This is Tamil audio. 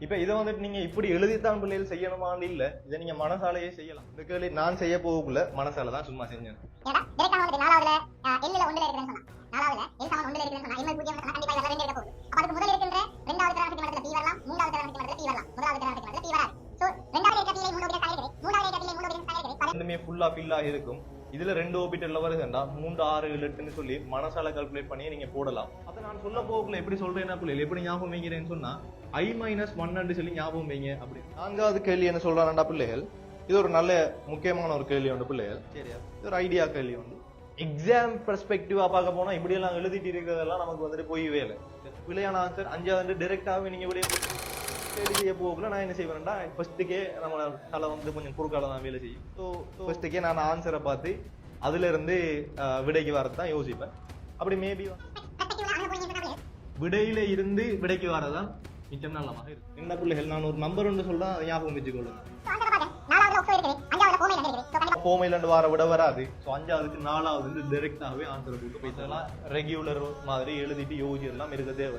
இப்ப இதை வந்துட்டு நீங்க இப்படி எழுதித்தான் பிள்ளைகள் செய்யணுமான்னு இல்ல, இதை நீங்க மனசாலேயே செய்யலாம். இந்த கேள்வி நான் செய்ய போகக்குள்ள மனசால தான் சும்மா செஞ்சேன். ரெண்டுமே ஃபுல்லா ஃபில் ஆகி இருக்கும். இதுல 2 ஆர்பிட்டல்ல வருதுண்டா 3 6 7 8ன்னு சொல்லி மனசால கால்குலேட் பண்ணி நீங்க போடலாம். அதை நான் சொல்ல போகக்குள்ள எப்படி சொல்றேன்னா பிள்ளைகள் எப்படி ஞாபகம் வைக்கிறேன்னு சொன்னா I-1 சொல்லி ஞாபகம் வைங்க அப்படி. 4வது கேள்வி என்ன சொல்றான்டா பிள்ளைகள், இது ஒரு நல்ல முக்கியமான ஒரு கேள்வி உண்டு பிள்ளைகள். சரியா, இது ஒரு ஐடியா கேள்வி உண்டு. எக்ஸாம் பெர்ஸ்பெக்டிவா பார்க்க போனா இப்படி எல்லாம் எழுதிட்டு இருக்கிறதெல்லாம் நமக்கு வந்துட்டு போய் வேலை. பிள்ளையான ஆன்சர் 5வது டைரக்டாவே நீங்க இப்படி கேள்வி செய்ய போகல நான் என்ன செய்வேன்டா ஃபர்ஸ்ட்டுக்கே நம்ம தலை வந்து கொஞ்சம் குறுக்கால தான் வேலை செய்யும். ஸோ ஃபர்ஸ்ட்டுக்கே நான் ஆன்சரை பார்த்து அதுல இருந்து விடைக்கு வரதான் யோசிப்பேன். அப்படி மேபி விடையில இருந்து விடைக்கு வரதான் மிச்சம் நல்லமாக இருக்கு. என்ன பிள்ளைகள் நான் ஒரு நம்பர் ஒன்று சொல்றேன், அதை ஞாபகம் வச்சுக்கொள்ளுங்க. போமையில வார விட வராது. ஸோ 5வது 4வது டைரக்டாகவே ஆன்சரை போட்டு போயிடலாம். ரெகுலர் மாதிரி எழுதிட்டு யோசிச்சு எல்லாம் இருக்க தேவை.